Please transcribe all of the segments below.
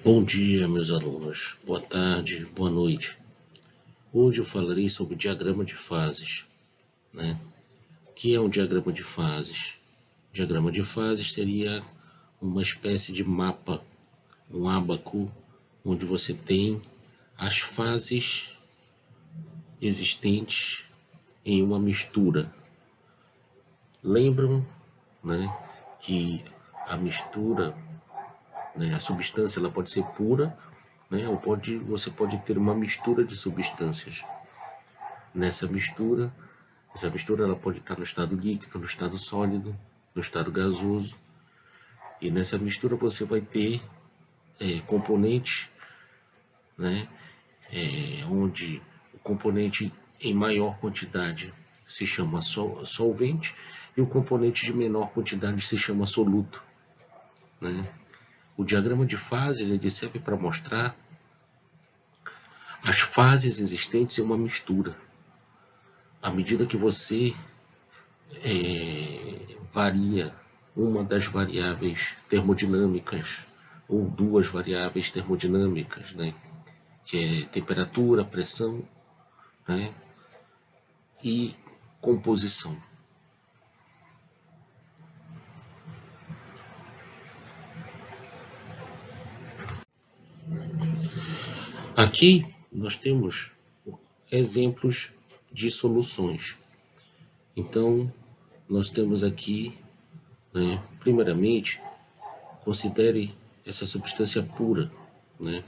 Bom dia, meus alunos. Boa tarde, boa noite. Hoje eu falarei sobre diagrama de fases, né? O que é um diagrama de fases? Diagrama de fases seria uma espécie de mapa, um ábaco, onde você tem as fases existentes em uma mistura. Lembram, né, que a mistura, né, a substância ela pode ser pura, né, ou você pode ter uma mistura de substâncias. Essa mistura ela pode estar no estado líquido, no estado sólido, no estado gasoso. E nessa mistura você vai ter componentes, né, onde o componente em maior quantidade se chama solvente e o componente de menor quantidade se chama soluto, né? O diagrama de fases ele serve para mostrar as fases existentes em uma mistura. À medida que você varia uma das variáveis termodinâmicas ou duas variáveis termodinâmicas, né, que é temperatura, pressão, né, e composição. Aqui nós temos exemplos de soluções. Então, nós temos aqui, né, primeiramente, considere essa substância pura, né,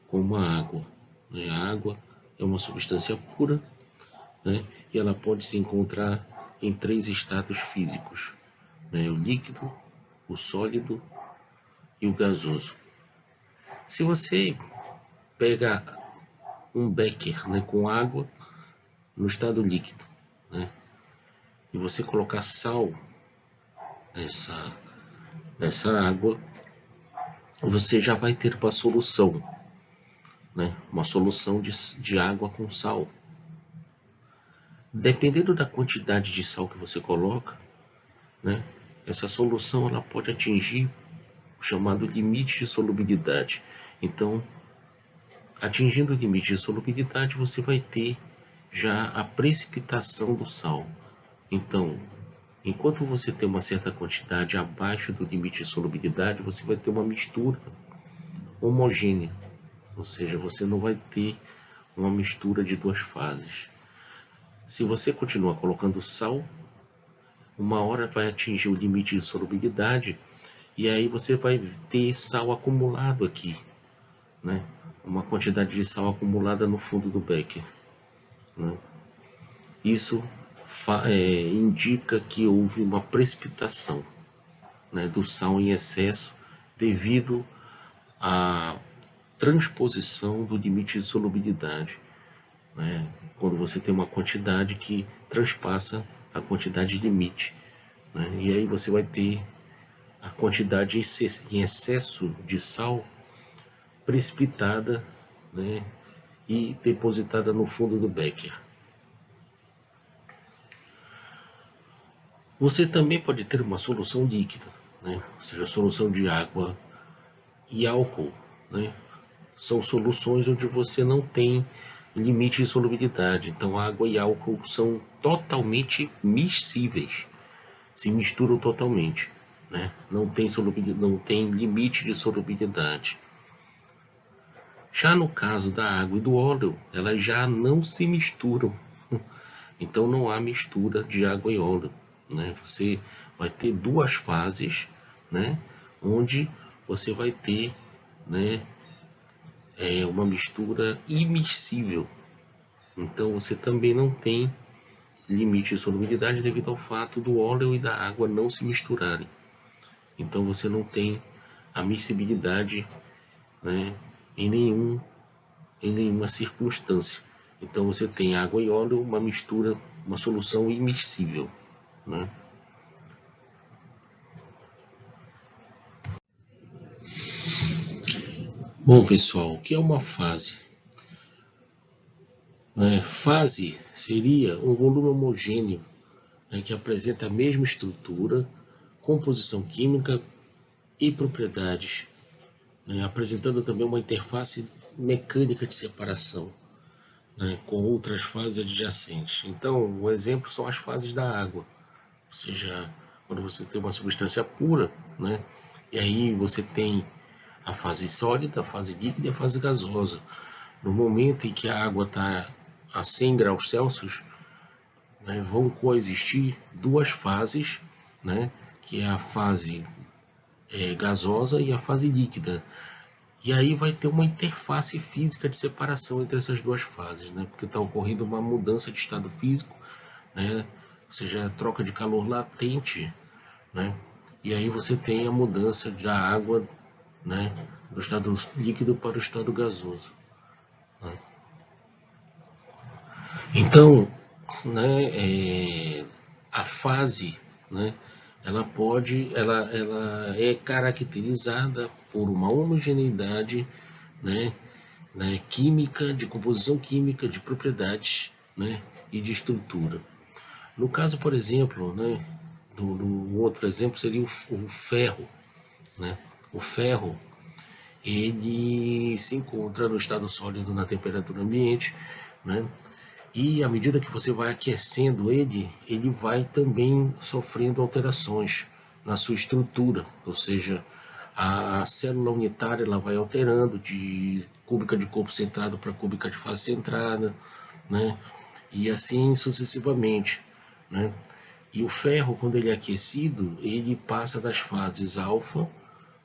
como a água. A água é uma substância pura, né, e ela pode se encontrar em três estados físicos, né, o líquido, o sólido e o gasoso. Se você pega um becker, né, com água no estado líquido, né, e você colocar sal nessa água, você já vai ter uma solução, né, uma solução de água com sal. Dependendo da quantidade de sal que você coloca, né, essa solução ela pode atingir o chamado limite de solubilidade. Então, atingindo o limite de solubilidade, você vai ter já a precipitação do sal. Então, enquanto você tem uma certa quantidade abaixo do limite de solubilidade, você vai ter uma mistura homogênea, ou seja, você não vai ter uma mistura de duas fases. Se você continuar colocando sal, uma hora vai atingir o limite de solubilidade e aí você vai ter sal acumulado aqui, né? Uma quantidade de sal acumulada no fundo do becker, né? Isso indica que houve uma precipitação, né, do sal em excesso devido à transposição do limite de solubilidade, né, quando você tem uma quantidade que transpassa a quantidade limite, né, e aí você vai ter a quantidade em excesso de sal precipitada, né, e depositada no fundo do becker. Você também pode ter uma solução líquida, né, ou seja, solução de água e álcool, né, são soluções onde você não tem limite de solubilidade. Então, água e álcool são totalmente miscíveis, se misturam totalmente, né? Não tem limite de solubilidade. Já no caso da água e do óleo, elas já não se misturam. Então, não há mistura de água e óleo, né? Você vai ter duas fases, né, onde você vai ter, né, uma mistura imiscível. Então você também não tem limite de solubilidade devido ao fato do óleo e da água não se misturarem. Então você não tem a miscibilidade, né, em nenhuma circunstância. Então você tem água e óleo, uma mistura, uma solução imiscível, né? Bom, pessoal, o que é uma fase? Fase seria um volume homogêneo, né, que apresenta a mesma estrutura, composição química e propriedades, né, apresentando também uma interface mecânica de separação, né, com outras fases adjacentes. Então, o exemplo são as fases da água, ou seja, quando você tem uma substância pura, né, e aí você tem a fase sólida, a fase líquida e a fase gasosa. No momento em que a água está a 100 graus Celsius, né, vão coexistir duas fases, né, que é a fase gasosa e a fase líquida. E aí vai ter uma interface física de separação entre essas duas fases, né, porque está ocorrendo uma mudança de estado físico, né, ou seja, a troca de calor latente, né, e aí você tem a mudança da água, né, do estado líquido para o estado gasoso, né. Então, né, a fase, né, ela é caracterizada por uma homogeneidade, né, química, de composição química, de propriedades, né, e de estrutura. No caso, por exemplo, né, do outro exemplo seria o ferro, né? O ferro, ele se encontra no estado sólido na temperatura ambiente, né? E à medida que você vai aquecendo ele, ele vai também sofrendo alterações na sua estrutura, ou seja, a célula unitária ela vai alterando de cúbica de corpo centrado para cúbica de face centrada, né? E assim sucessivamente, né? E o ferro, quando ele é aquecido, ele passa das fases alfa,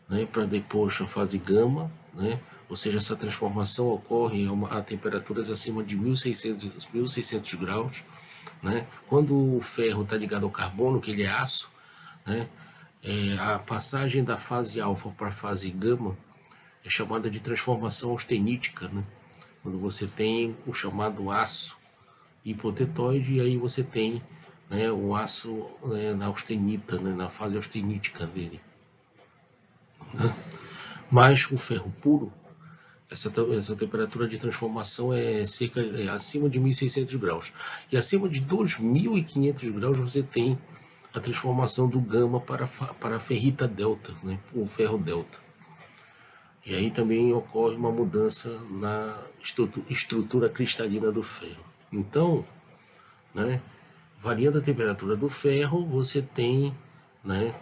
né, para depois a fase gama, né, ou seja, essa transformação ocorre a temperaturas acima de 1600 graus. Né. Quando o ferro está ligado ao carbono, que ele é aço, né, a passagem da fase alfa para a fase gama é chamada de transformação austenítica, né, quando você tem o chamado aço hipotetóide e aí você tem, né, o aço, né, na austenita, né, na fase austenítica dele. Mas o ferro puro, essa temperatura de transformação é acima de 1600 graus. E acima de 2500 graus você tem a transformação do gama para a ferrita delta, né, o ferro delta. E aí também ocorre uma mudança na estrutura cristalina do ferro. Então, né, variando a temperatura do ferro, você tem, né,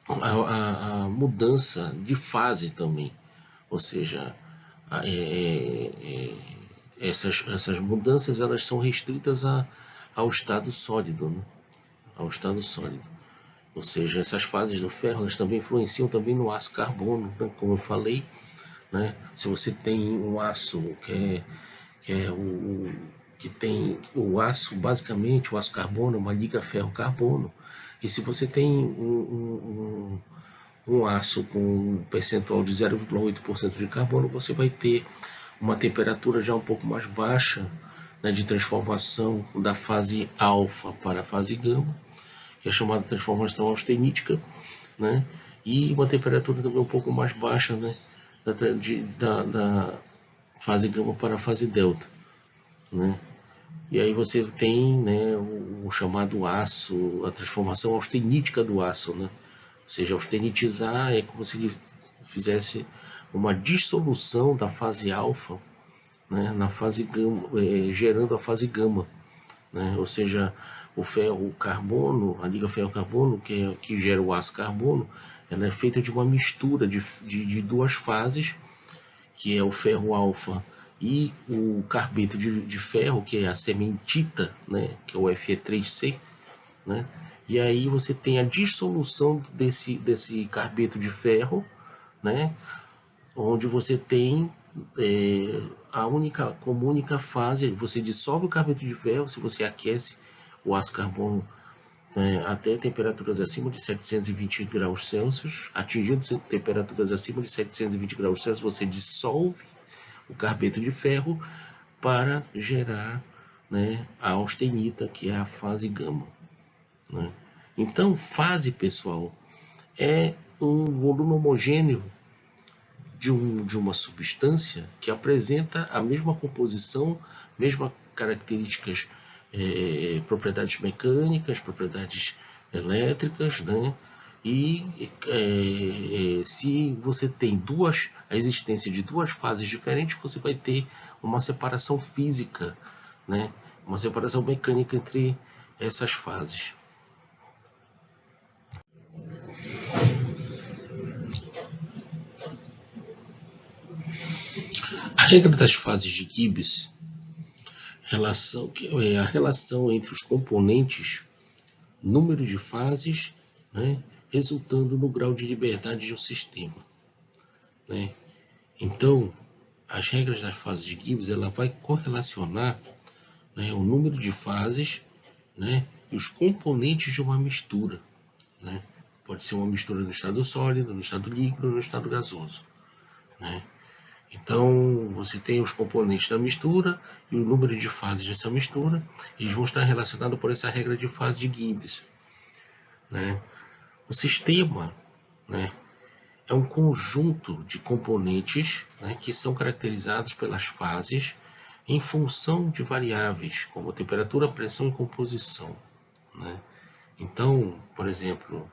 a mudança de fase também. Ou seja, essas mudanças elas são restritas ao estado sólido, né? Ao estado sólido. Ou seja, essas fases do ferro elas também influenciam também no aço carbono, né? Como eu falei, né? Se você tem um aço que tem o aço, basicamente o aço carbono é uma liga ferro-carbono, e se você tem um aço com um percentual de 0,8% de carbono, você vai ter uma temperatura já um pouco mais baixa, né, de transformação da fase alfa para a fase gama, que é chamada de transformação austenítica, né, e uma temperatura também um pouco mais baixa, né, da fase gama para a fase delta, né. E aí você tem, né, o chamado aço, a transformação austenítica do aço, né. Ou seja, austenitizar é como se ele fizesse uma dissolução da fase alfa, né, na fase gama, gerando a fase gama, né, ou seja, o carbono, a liga ferro-carbono, que gera o aço carbono, ela é feita de uma mistura de duas fases, que é o ferro alfa e o carbeto de ferro, que é a cementita, né, que é o Fe3C, né, e aí você tem a dissolução desse carbeto de ferro, né, onde você tem como única fase, você dissolve o carbeto de ferro, se você aquece o aço carbono, né, até temperaturas acima de 720 graus Celsius, atingindo temperaturas acima de 720 graus Celsius, você dissolve o carbeto de ferro para gerar, né, a austenita, que é a fase gama, né. Então, fase, pessoal, é um volume homogêneo de uma substância que apresenta a mesma composição, mesmas características, propriedades mecânicas, propriedades elétricas, né, E se você tem a existência de duas fases diferentes, você vai ter uma separação física, né? Uma separação mecânica entre essas fases. A regra das fases de Gibbs, a relação entre os componentes, número de fases, né, resultando no grau de liberdade de um sistema, né? Então, as regras das fases de Gibbs, ela vai correlacionar, né, o número de fases, né, e os componentes de uma mistura, né? Pode ser uma mistura no estado sólido, no estado líquido, no estado gasoso, né? Então, você tem os componentes da mistura e o número de fases dessa mistura, eles vão estar relacionados por essa regra de fase de Gibbs, né? O sistema, né, é um conjunto de componentes, né, que são caracterizados pelas fases em função de variáveis como temperatura, pressão e composição, né? Então, por exemplo,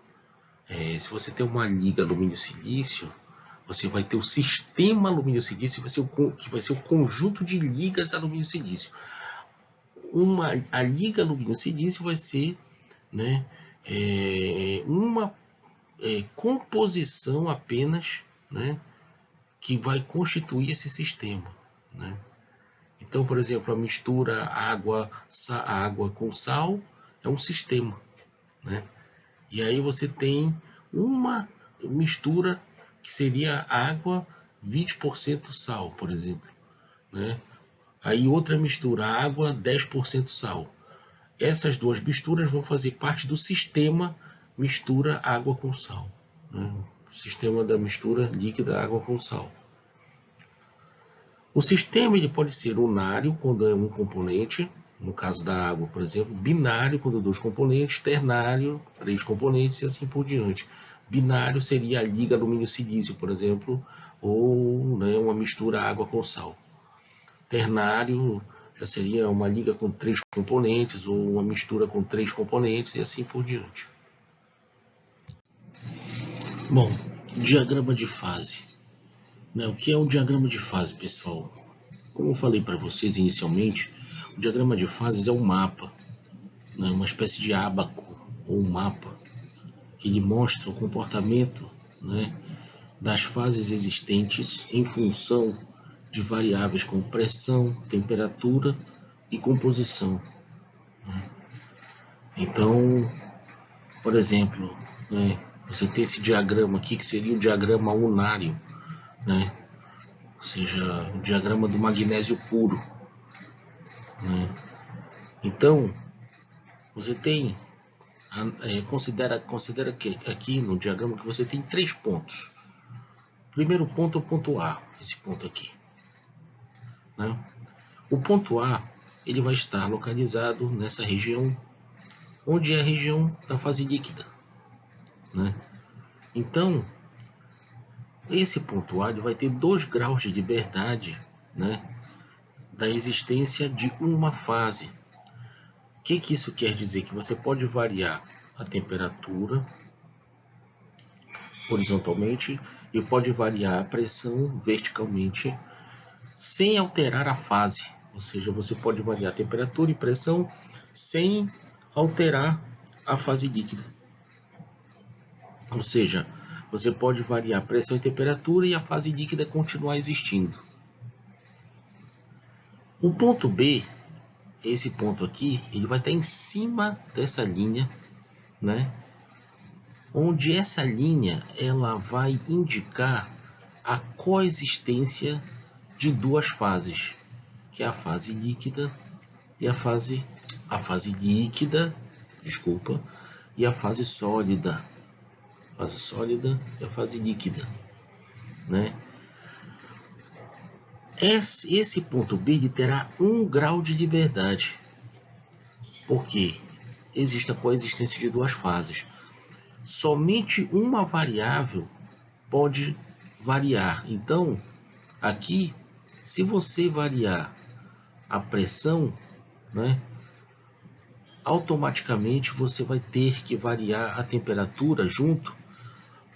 se você tem uma liga alumínio-silício, você vai ter o sistema alumínio-silício, que vai ser o conjunto de ligas alumínio-silício. A liga alumínio-silício vai ser, né, uma composição apenas, né, que vai constituir esse sistema, né? Então, por exemplo, a mistura água com sal é um sistema, né? E aí você tem uma mistura que seria água 20% sal, por exemplo, né? Aí outra mistura, água 10% sal. Essas duas misturas vão fazer parte do sistema mistura água com sal, né? O sistema da mistura líquida água com sal. O sistema ele pode ser unário quando é um componente, no caso da água, por exemplo, binário quando dois componentes, ternário, 3 componentes e assim por diante. Binário seria a liga alumínio-silício, por exemplo, ou, né, uma mistura água com sal. Ternário já seria uma liga com 3 componentes ou uma mistura com 3 componentes e assim por diante. Bom, diagrama de fase. O que é um diagrama de fase, pessoal? Como eu falei para vocês inicialmente, o diagrama de fases é um mapa, né, uma espécie de ábaco ou um mapa, que ele mostra o comportamento, né, das fases existentes em função de variáveis como pressão, temperatura e composição, né? Então, por exemplo, né, você tem esse diagrama aqui que seria o diagrama unário, né? Ou seja, o diagrama do magnésio puro, né? Então, você tem, considera que aqui no diagrama que você tem 3 pontos. O primeiro ponto é o ponto A, esse ponto aqui, né? O ponto A ele vai estar localizado nessa região, onde é a região da fase líquida, né? Então, esse ponto A ele vai ter 2 graus de liberdade, né, da existência de uma fase. O que isso quer dizer? Que você pode variar a temperatura horizontalmente e pode variar a pressão verticalmente sem alterar a fase. Ou seja, você pode variar a temperatura e pressão sem alterar a fase líquida. Ou seja, você pode variar a pressão e temperatura e a fase líquida continuar existindo. O ponto B, esse ponto aqui, ele vai estar em cima dessa linha, né? Onde essa linha ela vai indicar a coexistência de 2 fases, que é a fase líquida e a fase líquida, desculpa, e a fase sólida. Fase sólida e a fase líquida, né? Esse ponto B ele terá 1 grau de liberdade, porque existe a coexistência de 2 fases. Somente uma variável pode variar. Então, aqui, se você variar a pressão, né, automaticamente você vai ter que variar a temperatura junto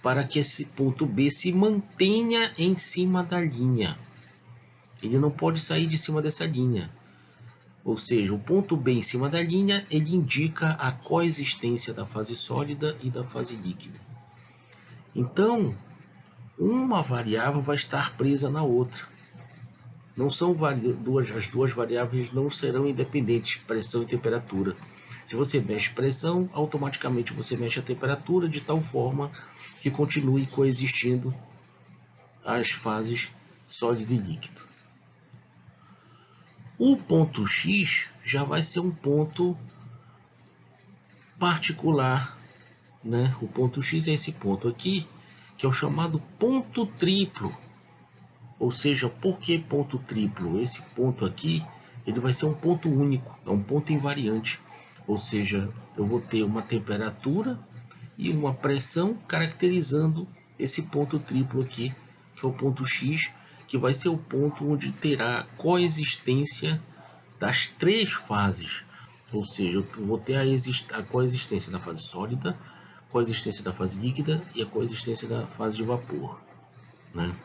para que esse ponto B se mantenha em cima da linha. Ele não pode sair de cima dessa linha. Ou seja, o ponto B em cima da linha, ele indica a coexistência da fase sólida e da fase líquida. Então, uma variável vai estar presa na outra. Não são as duas variáveis não serão independentes, pressão e temperatura. Se você mexe pressão, automaticamente você mexe a temperatura de tal forma que continue coexistindo as fases sólido e líquido. O ponto X já vai ser um ponto particular, né? O ponto X é esse ponto aqui, que é o chamado ponto triplo. Ou seja, por que ponto triplo? Esse ponto aqui, ele vai ser um ponto único, é um ponto invariante. Ou seja, eu vou ter uma temperatura e uma pressão caracterizando esse ponto triplo aqui, que é o ponto X, que vai ser o ponto onde terá coexistência das três fases. Ou seja, eu vou ter a coexistência da fase sólida, coexistência da fase líquida e a coexistência da fase de vapor, né?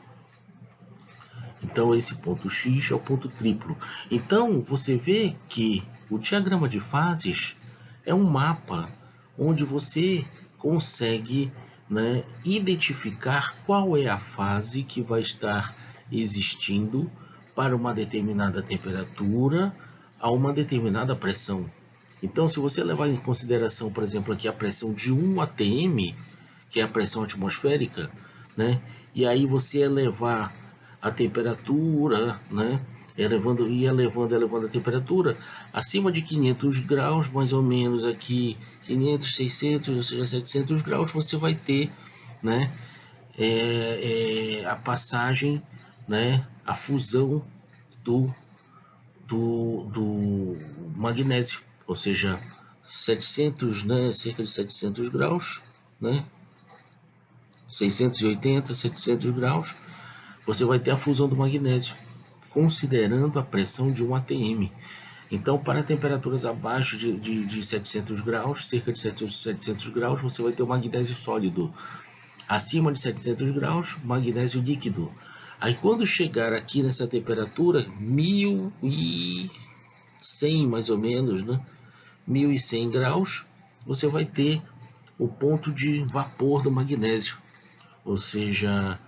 Então esse ponto X é o ponto triplo. Então você vê que o diagrama de fases é um mapa onde você consegue, né, identificar qual é a fase que vai estar existindo para uma determinada temperatura a uma determinada pressão. Então, se você levar em consideração, por exemplo, aqui a pressão de 1 atm, que é a pressão atmosférica, né, e aí você elevar a temperatura, né, elevando a temperatura acima de 500 graus, mais ou menos aqui 500, 600, ou seja, 700 graus, você vai ter, né, a passagem, né, a fusão do magnésio, ou seja, 700, né, cerca de 700 graus, né, 680, 700 graus, você vai ter a fusão do magnésio, considerando a pressão de 1 atm. Então, para temperaturas abaixo de 700 graus, cerca de 700 graus, você vai ter o magnésio sólido. Acima de 700 graus, magnésio líquido. Aí, quando chegar aqui nessa temperatura, 1100 mais ou menos, né? 1100 graus, você vai ter o ponto de vapor do magnésio. Ou seja,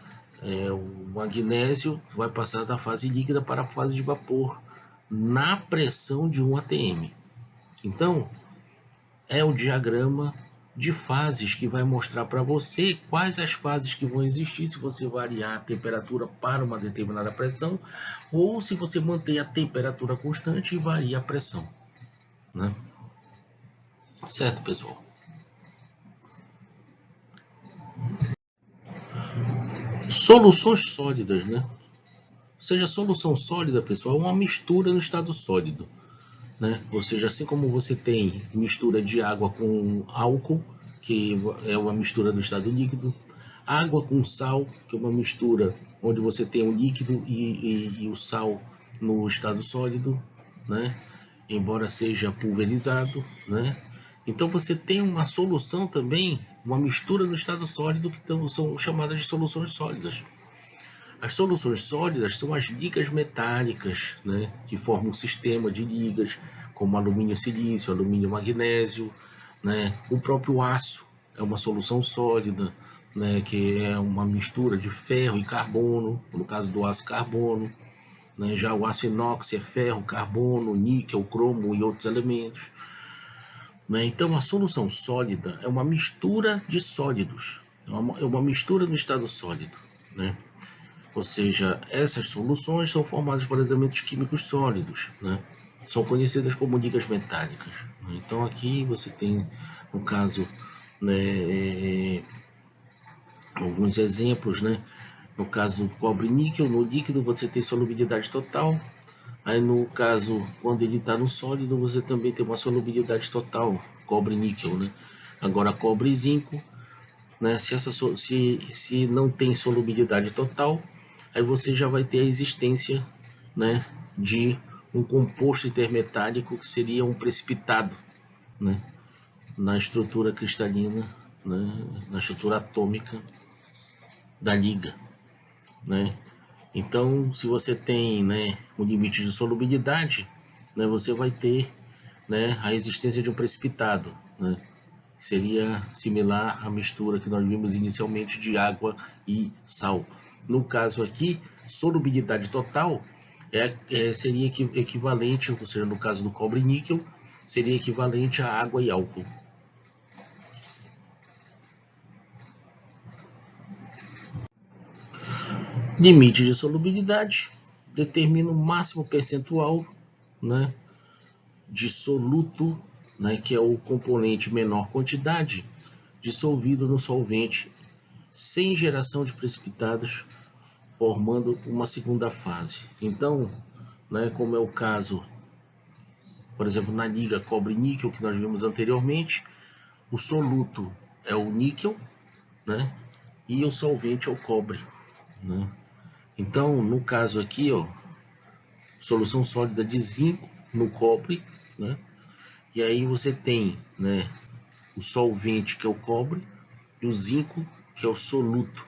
o magnésio vai passar da fase líquida para a fase de vapor na pressão de 1 atm. Então, é o diagrama de fases que vai mostrar para você quais as fases que vão existir se você variar a temperatura para uma determinada pressão ou se você mantém a temperatura constante e varia a pressão, né? Certo, pessoal? Soluções sólidas, né? Ou seja, solução sólida, pessoal, é uma mistura no estado sólido, né? Ou seja, assim como você tem mistura de água com álcool, que é uma mistura do estado líquido, água com sal, que é uma mistura onde você tem o líquido e o sal no estado sólido, né? Embora seja pulverizado, né? Então você tem uma solução também, uma mistura no estado sólido, que são chamadas de soluções sólidas. As soluções sólidas são as ligas metálicas, né, que formam um sistema de ligas, como alumínio-silício, alumínio-magnésio, né? O próprio aço é uma solução sólida, né, que é uma mistura de ferro e carbono, no caso do aço carbono, né? Já o aço inox é ferro, carbono, níquel, cromo e outros elementos, né? Então a solução sólida é uma mistura de sólidos, é uma mistura no estado sólido, né? Ou seja, essas soluções são formadas por elementos químicos sólidos, né? São conhecidas como ligas metálicas, né? Então aqui você tem, no caso, né, alguns exemplos, né? No caso, cobre e níquel, no líquido você tem solubilidade total. Aí no caso, quando ele está no sólido, você também tem uma solubilidade total, cobre e níquel, né? Agora, cobre e zinco, né? Se não tem solubilidade total, aí você já vai ter a existência, né, de um composto intermetálico que seria um precipitado, né, na estrutura cristalina, né, na estrutura atômica da liga, né? Então, se você tem, né, um limite de solubilidade, né, você vai ter, né, a existência de um precipitado, né? Seria similar à mistura que nós vimos inicialmente de água e sal. No caso aqui, solubilidade total seria equivalente, ou seja, no caso do cobre e níquel, seria equivalente a água e álcool. Limite de solubilidade determina o máximo percentual, né, de soluto, né, que é o componente menor quantidade, dissolvido no solvente, sem geração de precipitados, formando uma segunda fase. Então, né, como é o caso, por exemplo, na liga cobre-níquel que nós vimos anteriormente, o soluto é o níquel, né, e o solvente é o cobre, né? Então, no caso aqui, ó, solução sólida de zinco no cobre, né? E aí você tem, né, o solvente, que é o cobre, e o zinco, que é o soluto,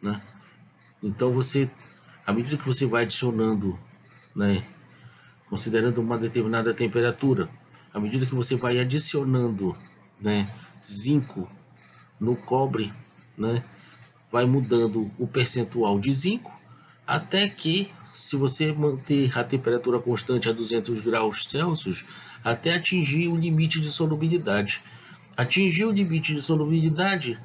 né? Então você, à medida que você vai adicionando, né, considerando uma determinada temperatura, à medida que você vai adicionando, né, zinco no cobre, né, vai mudando o percentual de zinco, até que, se você manter a temperatura constante a 200 graus Celsius, até atingir o limite de solubilidade. Atingir o limite de solubilidade,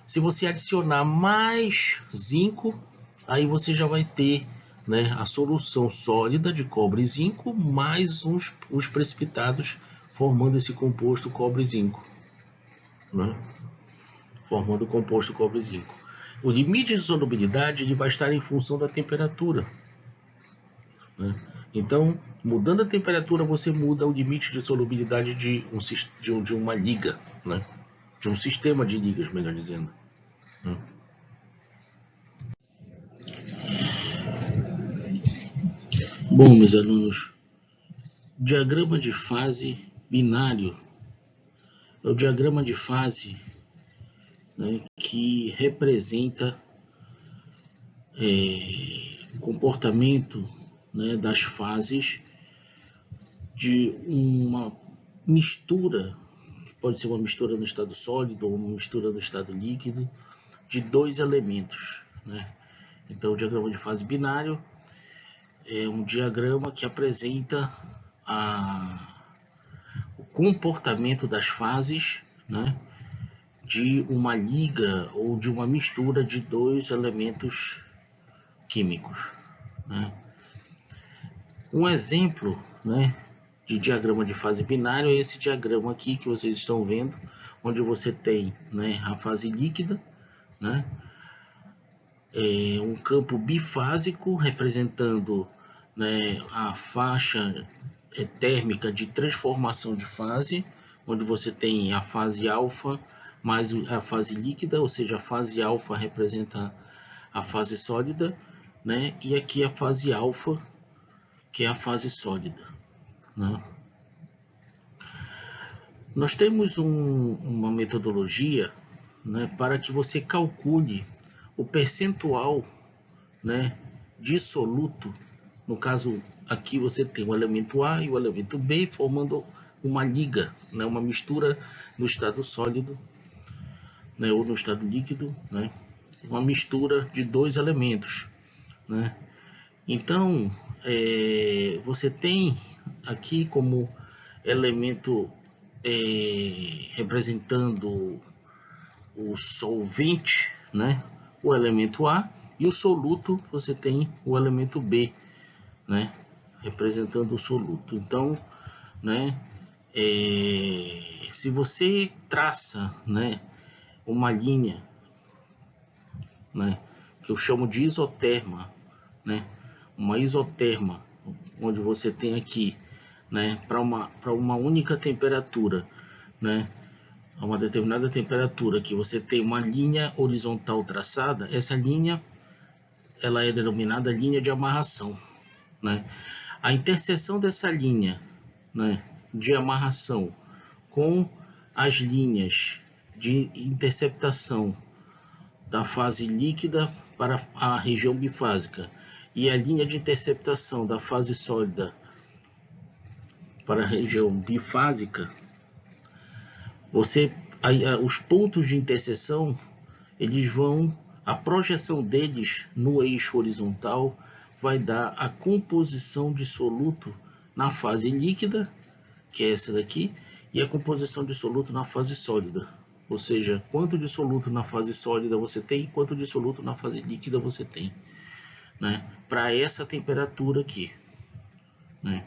se você adicionar mais zinco, aí você já vai ter, né, a solução sólida de cobre e zinco, mais os precipitados, formando esse composto cobre e zinco, né? Formando o composto cobre e zinco. O limite de solubilidade ele vai estar em função da temperatura, né? Então, mudando a temperatura, você muda o limite de solubilidade de uma liga, né? De um sistema de ligas, melhor dizendo, né? Bom, meus alunos, diagrama de fase binário é o diagrama de fase, né, que representa o comportamento, né, das fases de uma mistura, pode ser uma mistura no estado sólido ou uma mistura no estado líquido, de dois elementos, né? Então, o diagrama de fase binário é um diagrama que apresenta o comportamento das fases, né, de uma liga ou de uma mistura de dois elementos químicos, né? Um exemplo, né, de diagrama de fase binário é esse diagrama aqui que vocês estão vendo, onde você tem, né, a fase líquida, né, um campo bifásico representando, né, a faixa térmica de transformação de fase, onde você tem a fase alfa mais a fase líquida, ou seja, a fase alfa representa a fase sólida, né, e aqui a fase alfa, que é a fase sólida, né? Nós temos uma metodologia, né, para que você calcule o percentual, né, de soluto. No caso aqui você tem o elemento A e o elemento B formando uma liga, né, uma mistura no estado sólido, né, ou no estado líquido, né, uma mistura de dois elementos, né? Então, você tem aqui como elemento representando o solvente, né, o elemento A, e o soluto você tem o elemento B, né, representando o soluto. Então, né, se você traça, né, uma linha, né, que eu chamo de isoterma, né, uma isoterma, onde você tem aqui, né, para uma única temperatura, né, a uma determinada temperatura, que você tem uma linha horizontal traçada, essa linha ela é denominada linha de amarração, né? A interseção dessa linha, né, de amarração com as linhas de interceptação da fase líquida para a região bifásica e a linha de interceptação da fase sólida para a região bifásica, os pontos de interseção, a projeção deles no eixo horizontal vai dar a composição de soluto na fase líquida, que é essa daqui, e a composição de soluto na fase sólida. Ou seja, quanto de soluto na fase sólida você tem e quanto de soluto na fase líquida você tem, né? Para essa temperatura aqui, né?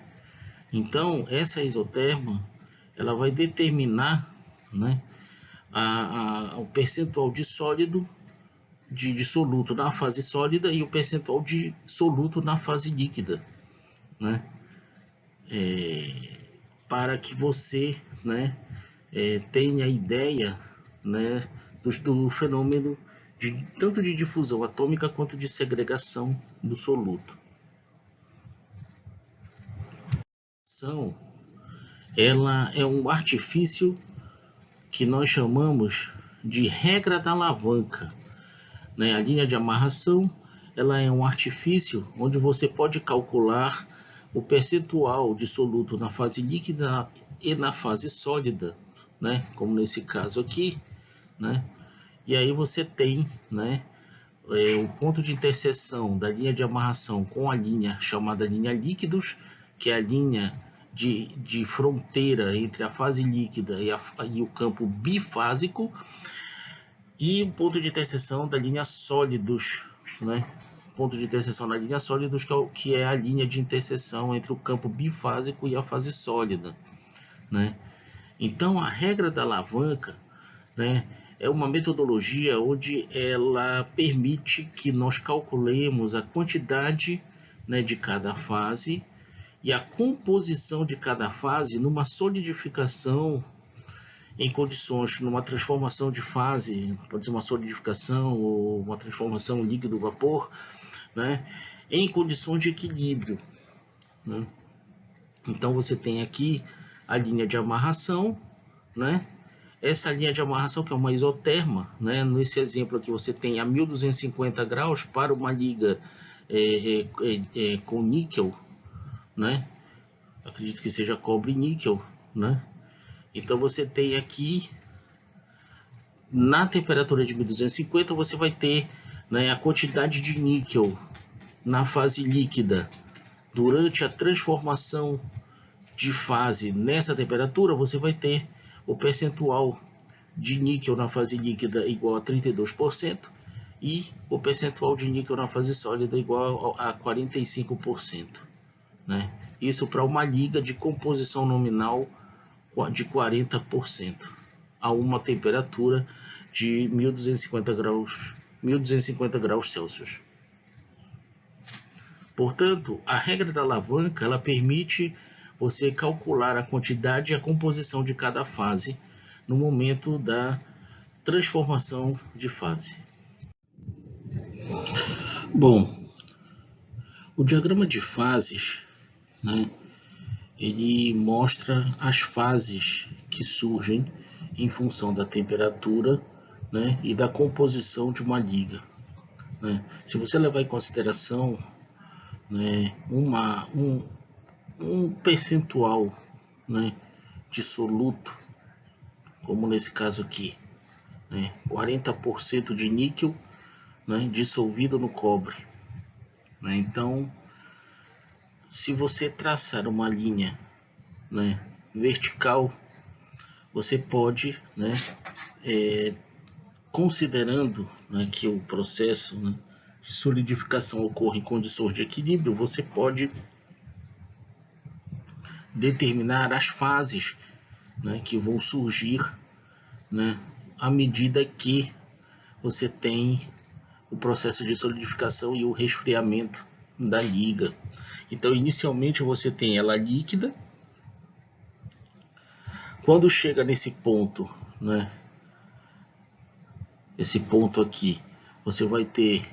Então, essa isoterma, ela vai determinar, né, o percentual de sólido, de soluto na fase sólida e o percentual de soluto na fase líquida, né? Para que você, né, tenha ideia, né, do fenômeno tanto de difusão atômica quanto de segregação do soluto. Ela é um artifício que nós chamamos de regra da alavanca, né? A linha de amarração, ela é um artifício onde você pode calcular o percentual de soluto na fase líquida e na fase sólida, né? Como nesse caso aqui, né? E aí você tem, né, o ponto de interseção da linha de amarração com a linha chamada linha líquidos, que é a linha de fronteira entre a fase líquida e o campo bifásico, e o ponto de interseção da linha sólidos, né? Ponto de interseção da linha sólidos, que é a linha de interseção entre o campo bifásico e a fase sólida, né? Então, a regra da alavanca, né, é uma metodologia onde ela permite que nós calculemos a quantidade, né, de cada fase e a composição de cada fase numa solidificação em condições, numa transformação de fase, pode ser uma solidificação ou uma transformação líquido-vapor, né, em condições de equilíbrio, né? Então você tem aqui a linha de amarração, né? Essa linha de amarração, que é uma isoterma, né? Nesse exemplo aqui você tem a 1250 graus para uma liga com níquel, né? Acredito que seja cobre e níquel, né? Então você tem aqui, na temperatura de 1250, você vai ter, né, a quantidade de níquel na fase líquida. Durante a transformação de fase nessa temperatura, você vai ter o percentual de níquel na fase líquida igual a 32% e o percentual de níquel na fase sólida igual a 45%, né? Isso para uma liga de composição nominal de 40% a uma temperatura de 1250 graus Celsius. Portanto, a regra da alavanca, ela permite você calcular a quantidade e a composição de cada fase no momento da transformação de fase. Bom, o diagrama de fases, né, ele mostra as fases que surgem em função da temperatura, né, e da composição de uma liga, né? Se você levar em consideração, né, um percentual, né, de soluto, como nesse caso aqui, né, 40% de níquel, né, dissolvido no cobre, né? Então, se você traçar uma linha, né, vertical, você pode, né, considerando, né, que o processo, né, de solidificação ocorre em condições de equilíbrio, você pode determinar as fases, né, que vão surgir, né, à medida que você tem o processo de solidificação e o resfriamento da liga. Então, inicialmente você tem ela líquida. Quando chega nesse ponto, né, esse ponto aqui, você vai ter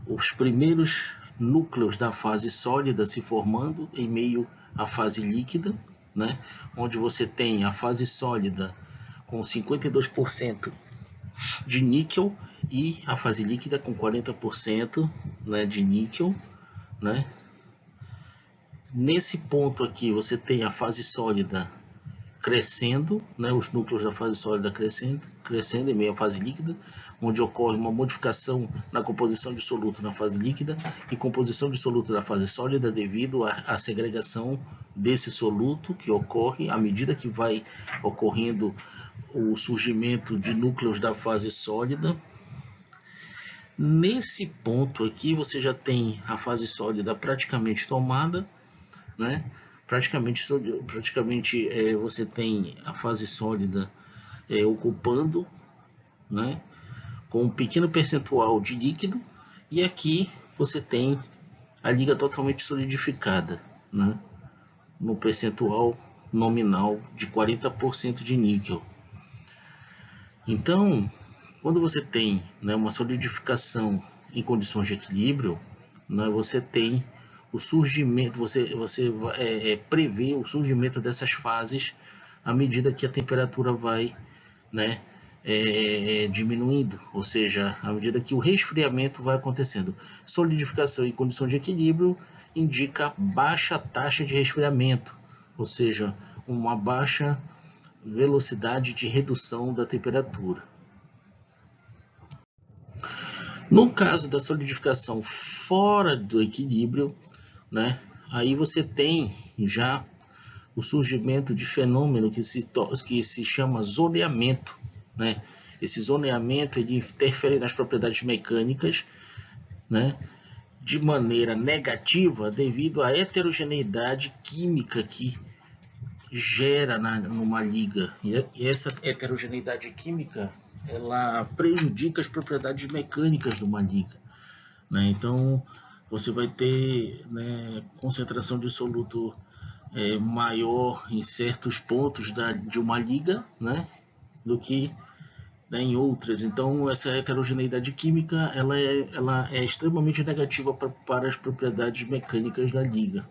os primeiros núcleos da fase sólida se formando em meio à fase líquida, né, onde você tem a fase sólida com 52% de níquel e a fase líquida com 40%, né, de níquel, né. Nesse ponto aqui você tem a fase sólida crescendo, né, os núcleos da fase sólida crescendo em meio à fase líquida, onde ocorre uma modificação na composição de soluto na fase líquida e composição de soluto da fase sólida devido à segregação desse soluto que ocorre à medida que vai ocorrendo o surgimento de núcleos da fase sólida. Nesse ponto aqui você já tem a fase sólida praticamente tomada, né? Praticamente você tem a fase sólida ocupando, né, com um pequeno percentual de líquido, e aqui você tem a liga totalmente solidificada, né, no percentual nominal de 40% de níquel. Então, quando você tem, né, uma solidificação em condições de equilíbrio, né, você tem o surgimento, você prevê o surgimento dessas fases à medida que a temperatura vai, né, diminuindo, ou seja, à medida que o resfriamento vai acontecendo. Solidificação em condições de equilíbrio indica baixa taxa de resfriamento, ou seja, uma baixa velocidade de redução da temperatura. No caso da solidificação fora do equilíbrio, né, aí você tem já o surgimento de fenômeno que se chama zoneamento, né? Esse zoneamento ele interfere nas propriedades mecânicas, né, de maneira negativa devido à heterogeneidade química que gera numa liga. E essa heterogeneidade química ela prejudica as propriedades mecânicas de uma liga, né? Então você vai ter, né, concentração de soluto maior em certos pontos de uma liga, né, do que, né, em outras. Então essa heterogeneidade química ela é extremamente negativa para as propriedades mecânicas da liga.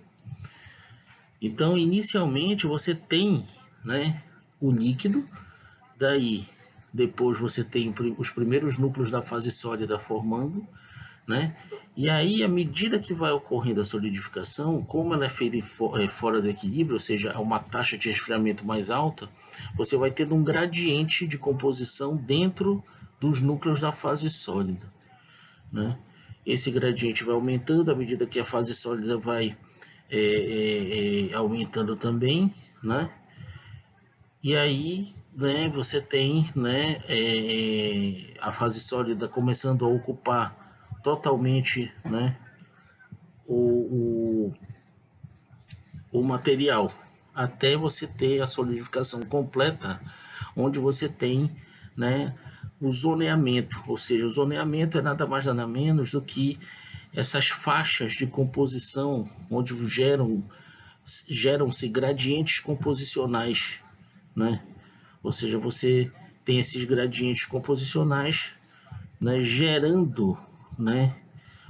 Então inicialmente você tem, né, o líquido, daí depois você tem os primeiros núcleos da fase sólida formando, né? E aí, à medida que vai ocorrendo a solidificação, como ela é feita fora do equilíbrio, ou seja, uma taxa de resfriamento mais alta, você vai tendo um gradiente de composição dentro dos núcleos da fase sólida, né? Esse gradiente vai aumentando à medida que a fase sólida vai aumentando também, né? E aí, né, você tem, né, a fase sólida começando a ocupar totalmente, né, o material, até você ter a solidificação completa, onde você tem, né, o zoneamento, ou seja, o zoneamento é nada mais nada menos do que essas faixas de composição onde geram-se gradientes composicionais, né? Ou seja, você tem esses gradientes composicionais, né, gerando, né,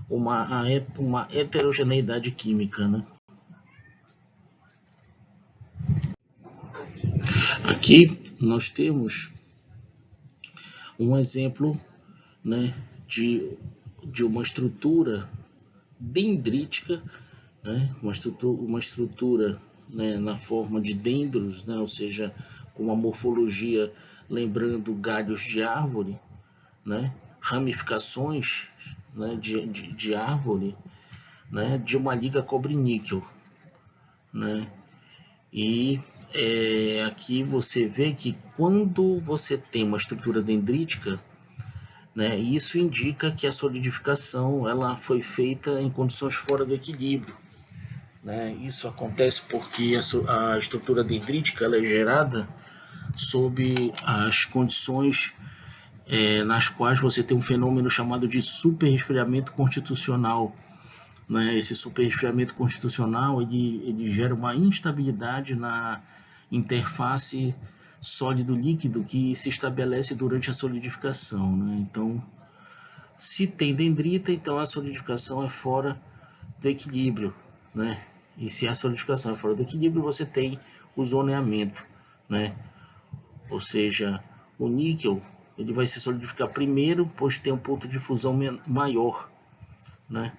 uma heterogeneidade química, né? Aqui nós temos um exemplo, né, de uma estrutura dendrítica, né, uma estrutura, né, na forma de dendros, né, ou seja, com uma morfologia lembrando galhos de árvore, né, ramificações, né, de árvore, né, de uma liga cobre-níquel, né? E aqui você vê que quando você tem uma estrutura dendrítica, né, isso indica que a solidificação ela foi feita em condições fora do equilíbrio, né? Isso acontece porque a estrutura dendrítica ela é gerada sob as condições nas quais você tem um fenômeno chamado de superresfriamento constitucional, né? Esse superresfriamento constitucional ele gera uma instabilidade na interface sólido-líquido que se estabelece durante a solidificação, né? Então, se tem dendrita, então a solidificação é fora do equilíbrio, né? E se a solidificação é fora do equilíbrio, você tem o zoneamento, né? Ou seja, o níquel ele vai se solidificar primeiro, pois tem um ponto de fusão maior, né?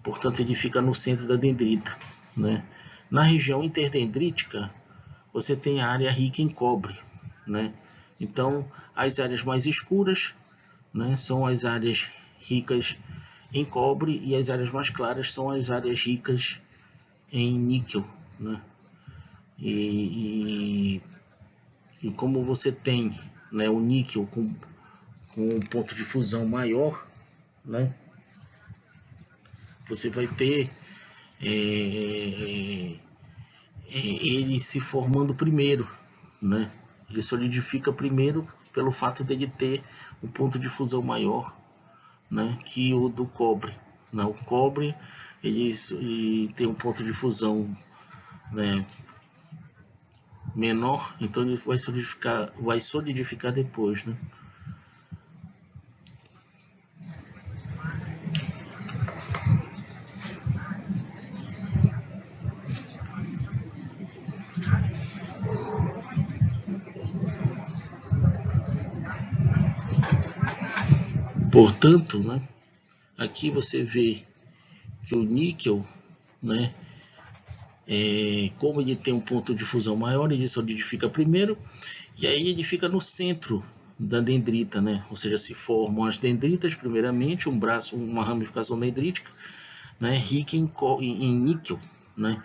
Portanto, ele fica no centro da dendrita, né? Na região interdendrítica, você tem a área rica em cobre, né? Então, as áreas mais escuras, né, são as áreas ricas em cobre e as áreas mais claras são as áreas ricas em níquel, né? E como você tem, né, o níquel com um ponto de fusão maior, né, você vai ter ele se formando primeiro, né? Ele solidifica primeiro pelo fato de ele ter um ponto de fusão maior, né, que o do cobre. Né? O cobre ele tem um ponto de fusão, né, menor, então ele vai solidificar depois, né? Portanto, né, aqui você vê que o níquel, né, como ele tem um ponto de fusão maior, ele solidifica primeiro, e aí ele fica no centro da dendrita, né? Ou seja, se formam as dendritas primeiramente, um braço, uma ramificação dendrítica, né, rica em níquel, né?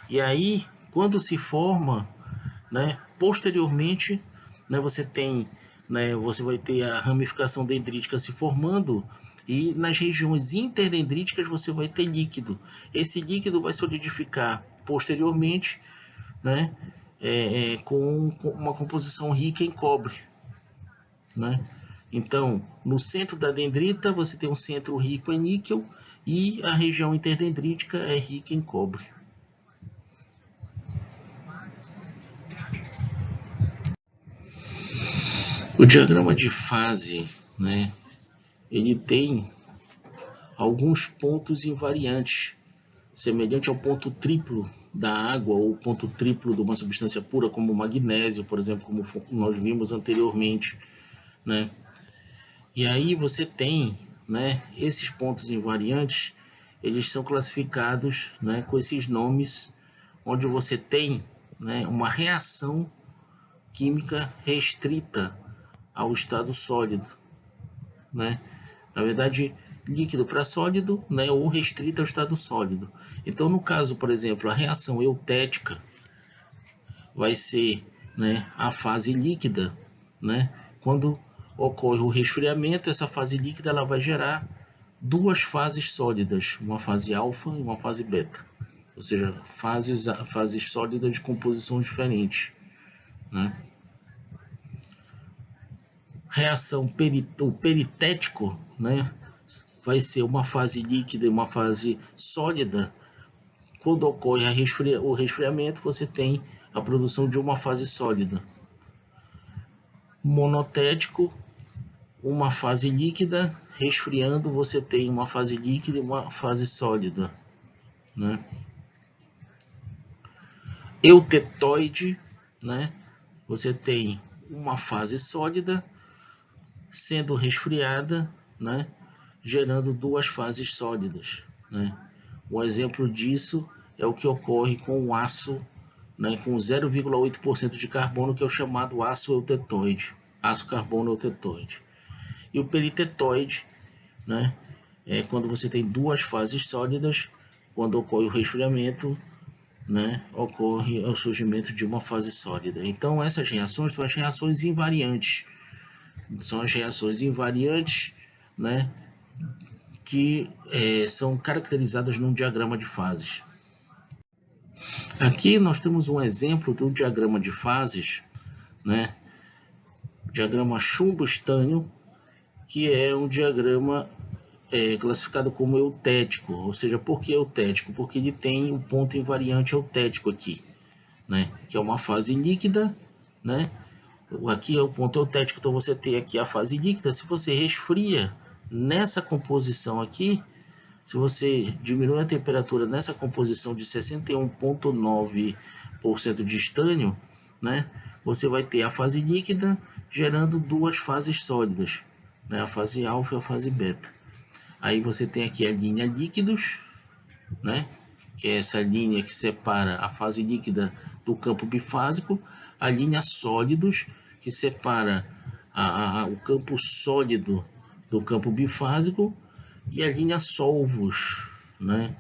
E aí, quando se forma, né, posteriormente, né, você vai ter a ramificação dendrítica se formando, e nas regiões interdendríticas você vai ter líquido. Esse líquido vai solidificar posteriormente, né, com uma composição rica em cobre, né? Então, no centro da dendrita você tem um centro rico em níquel e a região interdendrítica é rica em cobre. O diagrama de fase, né, ele tem alguns pontos invariantes, semelhante ao ponto triplo da água ou ponto triplo de uma substância pura, como o magnésio, por exemplo, como nós vimos anteriormente, né? E aí você tem, né, esses pontos invariantes, eles são classificados, né, com esses nomes, onde você tem, né, uma reação química restrita ao estado sólido, né? Na verdade, líquido para sólido, né, ou restrita ao estado sólido. Então, no caso, por exemplo, a reação eutética vai ser, né, a fase líquida, né? Quando ocorre o resfriamento, essa fase líquida ela vai gerar duas fases sólidas, uma fase alfa e uma fase beta, ou seja, fases sólidas de composições diferentes, né? Reação peritético, né, vai ser uma fase líquida e uma fase sólida. Quando ocorre o resfriamento, você tem a produção de uma fase sólida. Monotético, uma fase líquida, resfriando você tem uma fase líquida e uma fase sólida, né? Eutetoide, né, você tem uma fase sólida sendo resfriada, né, gerando duas fases sólidas, né? Um exemplo disso é o que ocorre com o aço, né, com 0,8% de carbono, que é o chamado aço eutetoide, aço carbono eutetoide. E o peritetoide, né, é quando você tem duas fases sólidas, quando ocorre o resfriamento, né, ocorre o surgimento de uma fase sólida. Então essas reações são as reações invariantes. São as reações invariantes, né, que são caracterizadas num diagrama de fases. Aqui nós temos um exemplo do diagrama de fases, né, diagrama chumbo-estânio, que é um diagrama classificado como eutético. Ou seja, por que eutético? Porque ele tem um ponto invariante eutético aqui, né, que é uma fase líquida, né? Aqui é o ponto eutético, então você tem aqui a fase líquida. Se você resfria nessa composição aqui, se você diminui a temperatura nessa composição de 61,9 de estânio, né, você vai ter a fase líquida gerando duas fases sólidas, né, a fase alfa e a fase beta. Aí você tem aqui a linha líquidos, né, que é essa linha que separa a fase líquida do campo bifásico, a linha sólidos, que separa o campo sólido do campo bifásico, e a linha solvos, né?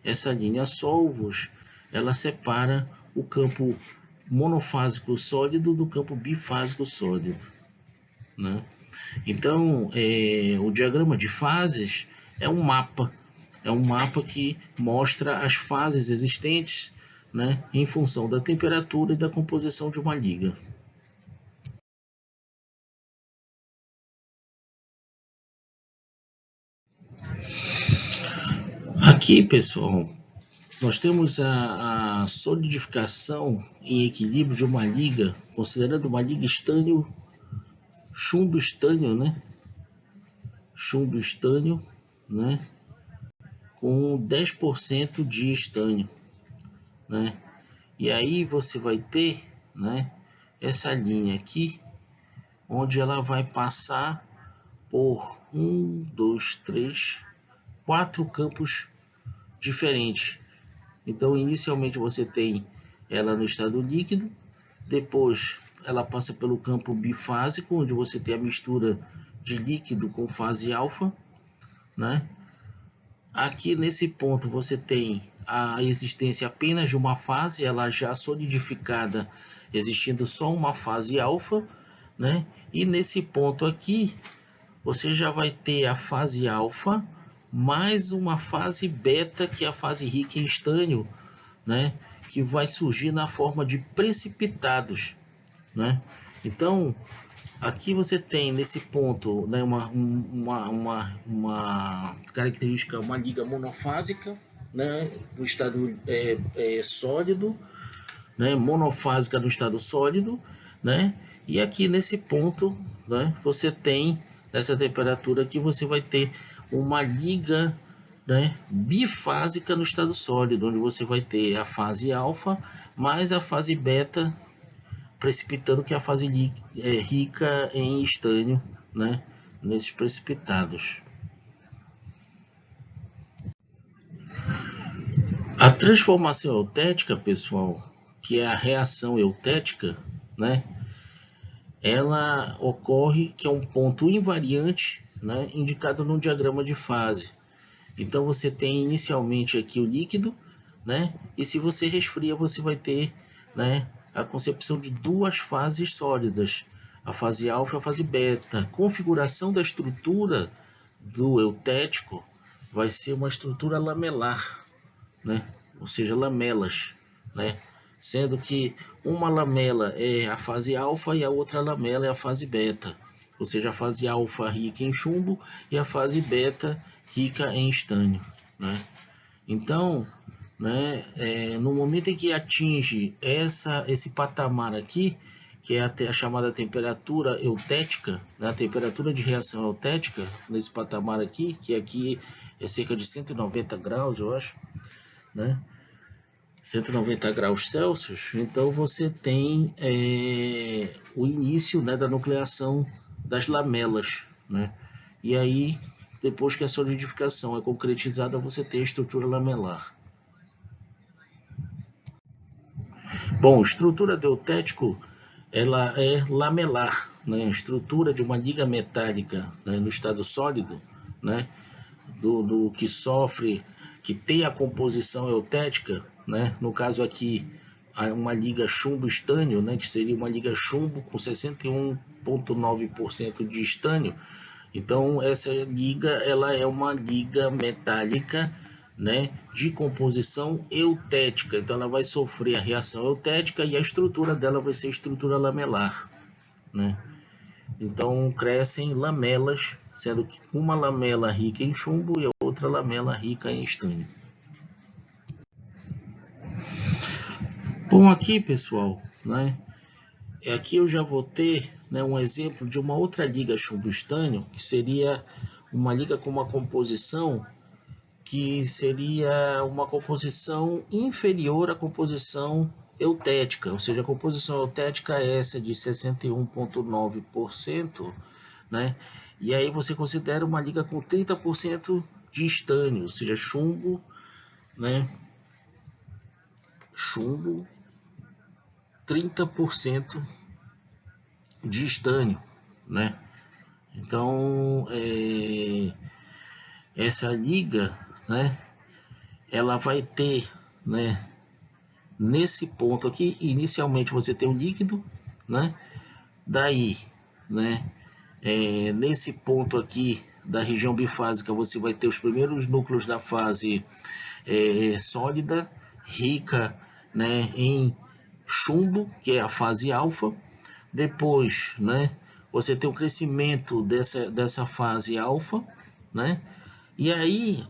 Essa linha solvos, ela separa o campo monofásico sólido do campo bifásico sólido, né? Então, o diagrama de fases é um mapa que mostra as fases existentes, né, em função da temperatura e da composição de uma liga. Aqui, pessoal, nós temos a solidificação em equilíbrio de uma liga, considerando uma liga estânio, chumbo estânio, né? Chumbo estânio, né? Com 10% de estânio, né? E aí você vai ter, né, essa linha aqui, onde ela vai passar por 1, 2, 3, 4 campos diferentes. Então, inicialmente você tem ela no estado líquido, depois ela passa pelo campo bifásico, onde você tem a mistura de líquido com fase alfa, né? Aqui nesse ponto você tem a existência apenas de uma fase, ela já solidificada, existindo só uma fase alfa, né? E nesse ponto aqui você já vai ter a fase alfa mais uma fase beta, que é a fase rica em estânio, né? Que vai surgir na forma de precipitados, né? Então, aqui você tem nesse ponto, né, uma característica, uma liga monofásica, né, no estado sólido, né, monofásica no estado sólido, né? E aqui nesse ponto, né, você tem nessa temperatura aqui você vai ter uma liga, né, bifásica no estado sólido, onde você vai ter a fase alfa mais a fase beta precipitando, que é a fase rica em estânio, né, nesses precipitados. A transformação eutética, pessoal, que é a reação eutética, né, ela ocorre, que é um ponto invariante, né, indicado no diagrama de fase. Então você tem inicialmente aqui o líquido, né, e se você resfria você vai ter, né, a concepção de duas fases sólidas, a fase alfa e a fase beta. A configuração da estrutura do eutético vai ser uma estrutura lamelar, né, ou seja, lamelas, né, sendo que uma lamela é a fase alfa e a outra lamela é a fase beta, ou seja, a fase alfa rica em chumbo e a fase beta rica em estânio, né? Então, né, no momento em que atinge esse patamar aqui, que é a chamada temperatura eutética, né, a temperatura de reação eutética, nesse patamar aqui, que aqui é cerca de 190 graus, eu acho, né? 190 graus Celsius, então você tem o início, né, da nucleação das lamelas, né? E aí, depois que a solidificação é concretizada, você tem a estrutura lamelar. Bom, estrutura do eutético, ela é lamelar, né? A estrutura de uma liga metálica, né, no estado sólido, né, do que sofre, que tem a composição eutética, né? No caso aqui, uma liga chumbo-estânio, né, que seria uma liga chumbo com 61,9% de estânio. Então essa liga, ela é uma liga metálica, né, de composição eutética. Então ela vai sofrer a reação eutética e a estrutura dela vai ser estrutura lamelar, né? Então crescem lamelas, sendo que uma lamela rica em chumbo e a outra lamela rica em estânio. Bom, aqui, pessoal, né, aqui eu já vou ter, né, um exemplo de uma outra liga chumbo-estânio, que seria uma liga com uma composição que seria uma composição inferior à composição eutética, ou seja, a composição eutética é essa de 61,9%, né? E aí você considera uma liga com 30% de estânio, ou seja, chumbo, né? Chumbo, 30% de estânio, né? Então, essa liga, né? Ela vai ter, né? Nesse ponto aqui, inicialmente você tem o líquido, né? Daí, né? Nesse ponto aqui da região bifásica, você vai ter os primeiros núcleos da fase sólida, rica, né, em chumbo, que é a fase alfa. Depois, né, você tem o crescimento dessa fase alfa, né? E aí,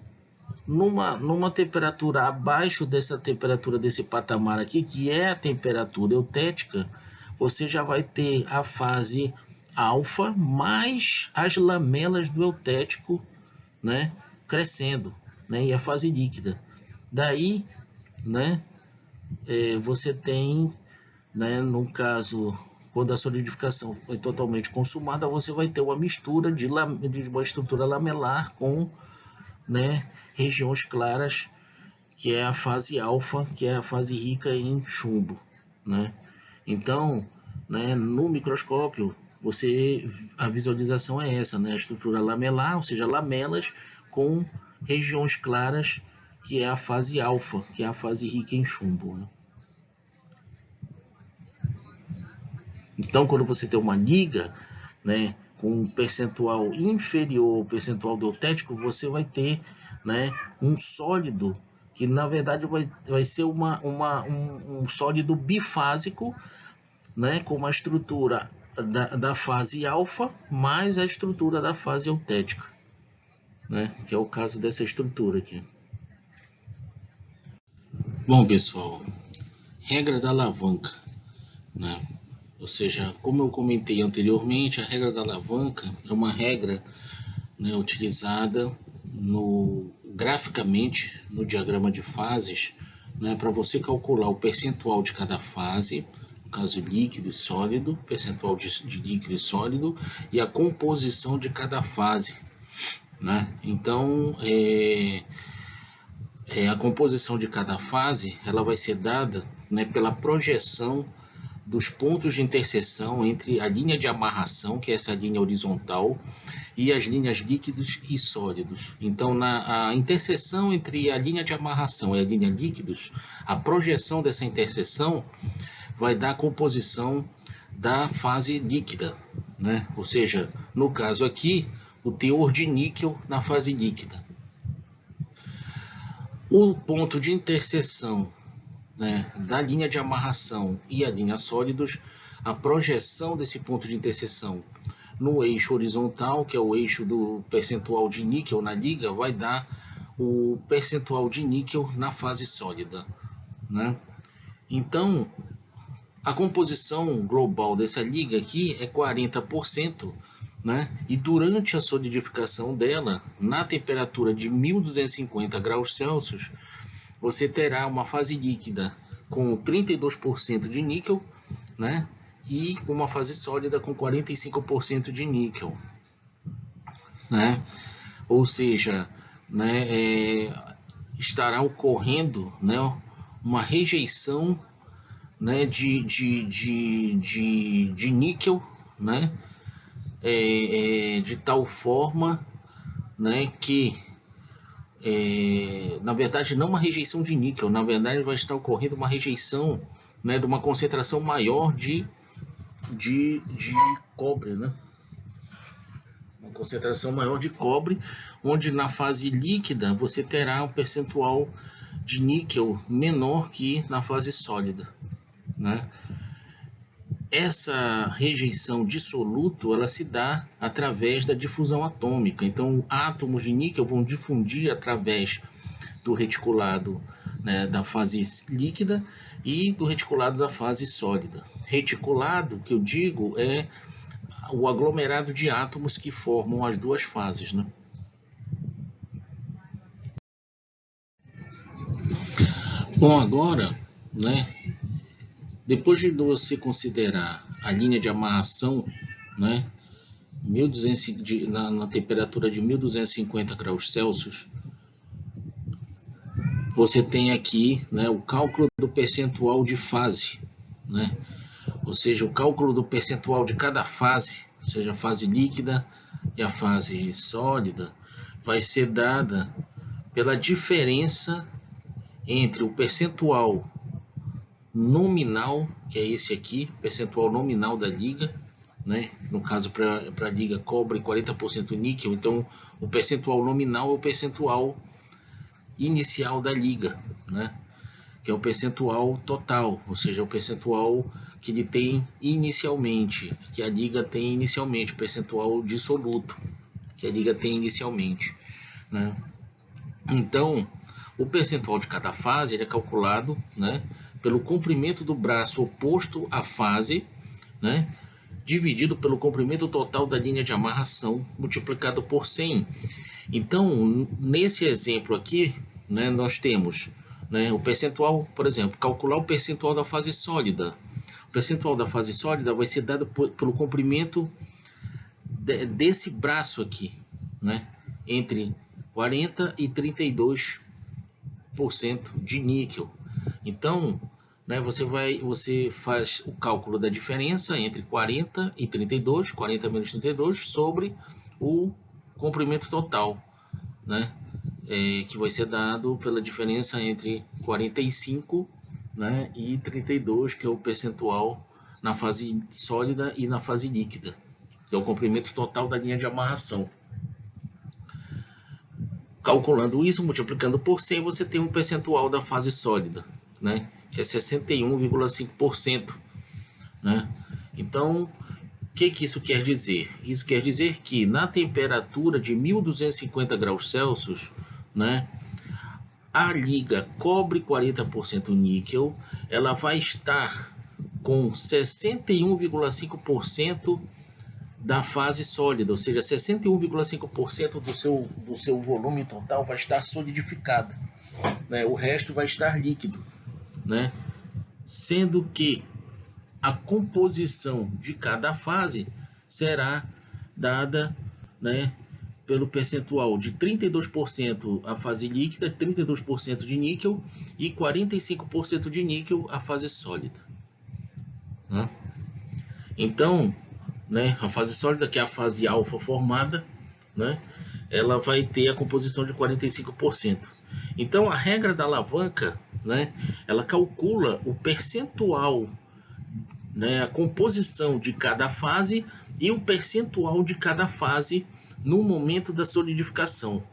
numa temperatura abaixo dessa temperatura, desse patamar aqui, que é a temperatura eutética, você já vai ter a fase alfa mais as lamelas do eutético, né, crescendo, né, e a fase líquida. Daí, né, você tem, né, no caso, quando a solidificação é totalmente consumada, você vai ter uma mistura de uma estrutura lamelar com, né, regiões claras, que é a fase alfa, que é a fase rica em chumbo, né? Então, né, no microscópio, a visualização é essa, né? A estrutura lamelar, ou seja, lamelas com regiões claras, que é a fase alfa, que é a fase rica em chumbo, né? Então, quando você tem uma liga, né, com um percentual inferior ao percentual do eutético, você vai ter, né, um sólido que na verdade vai ser um sólido bifásico, né, com uma estrutura da fase alfa mais a estrutura da fase eutética, né, que é o caso dessa estrutura aqui. Bom, pessoal, regra da alavanca, né? Ou seja, como eu comentei anteriormente, a regra da alavanca é uma regra, né, utilizada graficamente no diagrama de fases, né, para você calcular o percentual de cada fase, no caso líquido e sólido, percentual de líquido e sólido, e a composição de cada fase, né? Então, a composição de cada fase ela vai ser dada, né, pela projeção dos pontos de interseção entre a linha de amarração, que é essa linha horizontal, e as linhas líquidos e sólidos. Então, a interseção entre a linha de amarração e a linha líquidos, a projeção dessa interseção vai dar a composição da fase líquida, né? Ou seja, no caso aqui, o teor de níquel na fase líquida. O ponto de interseção, né, da linha de amarração e a linha sólidos, a projeção desse ponto de interseção no eixo horizontal, que é o eixo do percentual de níquel na liga, vai dar o percentual de níquel na fase sólida, né? Então, a composição global dessa liga aqui é 40%, né? E durante a solidificação dela, na temperatura de 1250 graus Celsius, você terá uma fase líquida com 32% de níquel, né? E uma fase sólida com 45% de níquel, né? Ou seja, né, estará ocorrendo, né, uma rejeição, né, de níquel, né, de tal forma, né, que na verdade não uma rejeição de níquel, na verdade vai estar ocorrendo uma rejeição, né, de uma concentração maior de cobre, né? Uma concentração maior de cobre, onde na fase líquida você terá um percentual de níquel menor que na fase sólida, né? Essa rejeição de soluto ela se dá através da difusão atômica. Então, átomos de níquel vão difundir através do reticulado, né, da fase líquida e do reticulado da fase sólida. Reticulado, que eu digo, é o aglomerado de átomos que formam as duas fases, né? Bom, agora, né, Depois de você considerar a linha de amarração, né, 1200, na temperatura de 1250 graus Celsius, você tem aqui, né, o cálculo do percentual de fase, né? Ou seja, o cálculo do percentual de cada fase, seja a fase líquida e a fase sólida, vai ser dada pela diferença entre o percentual nominal, que é esse aqui, percentual nominal da liga, né? No caso, para a liga cobre 40% níquel, então o percentual nominal é o percentual inicial da liga, né? Que é o percentual total, ou seja, o percentual que ele tem inicialmente, que a liga tem inicialmente, o percentual dissoluto que a liga tem inicialmente, né? Então, o percentual de cada fase ele é calculado, né, pelo comprimento do braço oposto à fase, né, dividido pelo comprimento total da linha de amarração, multiplicado por 100. Então, nesse exemplo aqui, né, nós temos, né, o percentual, por exemplo, calcular o percentual da fase sólida. O percentual da fase sólida vai ser dado pelo comprimento desse braço aqui, né, entre 40 e 32% de níquel. Então, né, você faz o cálculo da diferença entre 40 e 32, 40 menos 32, sobre o comprimento total, né, que vai ser dado pela diferença entre 45, né, e 32, que é o percentual na fase sólida e na fase líquida, que é o comprimento total da linha de amarração. Calculando isso, multiplicando por 100, você tem um percentual da fase sólida, né, que é 61,5%. Né? Então, o que isso quer dizer? Isso quer dizer que na temperatura de 1250 graus Celsius, né, a liga cobre 40% níquel, ela vai estar com 61,5% da fase sólida, ou seja, 61,5% do seu volume total vai estar solidificado, né? O resto vai estar líquido, né? Sendo que a composição de cada fase será dada, né, pelo percentual de 32% a fase líquida, 32% de níquel e 45% de níquel a fase sólida, né? Então, né, a fase sólida, que é a fase alfa formada, né, ela vai ter a composição de 45%. Então, a regra da alavanca, né, ela calcula o percentual, né, a composição de cada fase e o percentual de cada fase no momento da solidificação,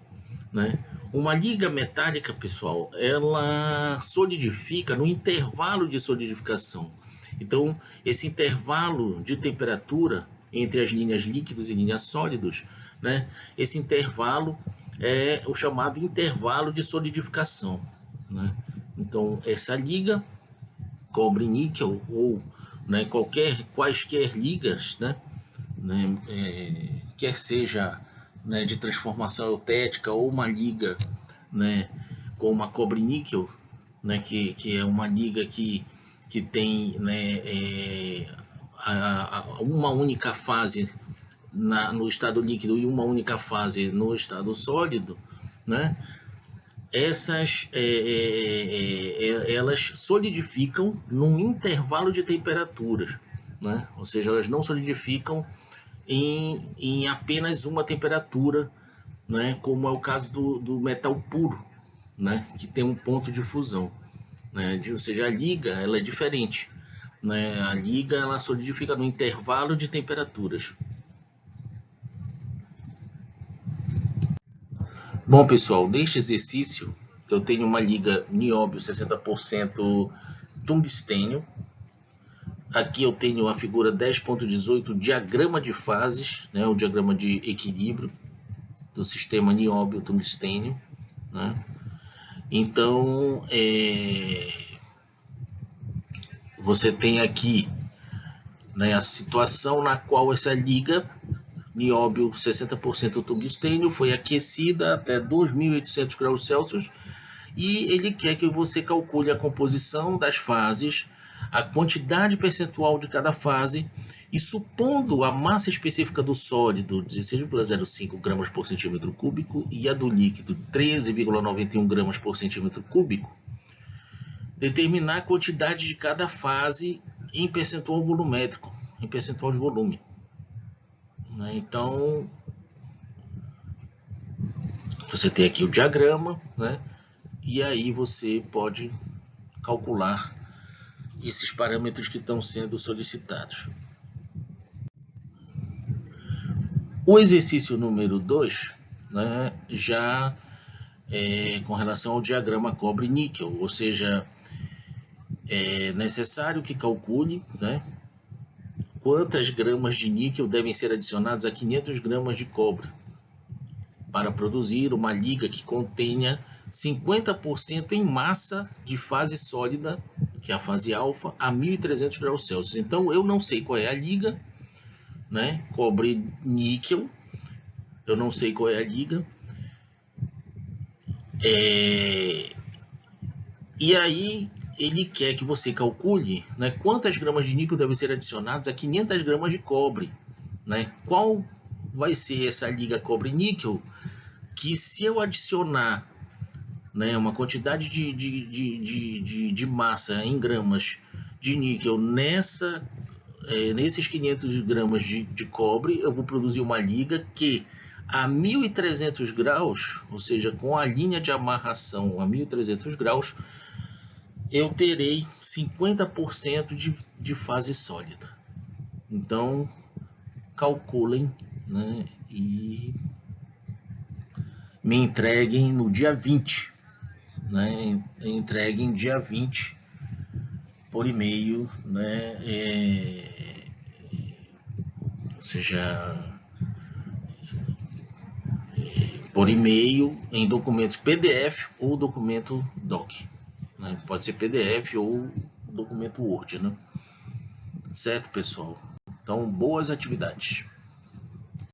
né? Uma liga metálica, pessoal, ela solidifica no intervalo de solidificação. Então, esse intervalo de temperatura entre as linhas líquidos e linhas sólidos, né, esse intervalo é o chamado intervalo de solidificação, né? Então, essa liga cobre-níquel ou, né, quaisquer ligas, né, quer seja, né, de transformação eutética ou uma liga, né, com uma cobre-níquel, né, que é uma liga que tem, né, uma única fase no estado líquido e uma única fase no estado sólido, né? Elas solidificam num intervalo de temperaturas, né? Ou seja, elas não solidificam em apenas uma temperatura, né? Como é o caso do metal puro, né? Que tem um ponto de fusão, né? Ou seja, a liga ela é diferente, né? A liga ela solidifica no intervalo de temperaturas. Bom, pessoal, neste exercício eu tenho uma liga nióbio 60% tungstênio. Aqui eu tenho a figura 10.18, diagrama de fases, né, o diagrama de equilíbrio do sistema nióbio tungstênio, né? Então, você tem aqui, né, a situação na qual essa liga nióbio 60% tungstênio foi aquecida até 2.800 graus Celsius e ele quer que você calcule a composição das fases a quantidade percentual de cada fase e supondo a massa específica do sólido 16,05 gramas por centímetro cúbico e a do líquido 13,91 gramas por centímetro cúbico, determinar a quantidade de cada fase em percentual volumétrico, em percentual de volume. Então, você tem aqui o diagrama, né? E aí você pode calcular esses parâmetros que estão sendo solicitados. O exercício número 2, né, já é com relação ao diagrama cobre-níquel, ou seja, é necessário que calcule, né, quantas gramas de níquel devem ser adicionadas a 500 gramas de cobre para produzir uma liga que contenha 50% em massa de fase sólida, que é a fase alfa, a 1300 graus Celsius. Então eu não sei qual é a liga, né? Cobre-níquel, eu não sei qual é a liga. E aí ele quer que você calcule, né, quantas gramas de níquel devem ser adicionadas a 500 gramas de cobre, né? Qual vai ser essa liga cobre-níquel que, se eu adicionar, né, uma quantidade de massa em gramas de níquel nesses 500 gramas de cobre, eu vou produzir uma liga que a 1300 graus, ou seja, com a linha de amarração a 1300 graus, eu terei 50% de fase sólida. Então, calculem, né, e me entreguem no dia 20, né, entreguem dia 20 por e-mail, né, ou seja, por e-mail em documentos PDF ou documento doc, né? Pode ser PDF ou documento Word, né? Certo, pessoal? Então, boas atividades.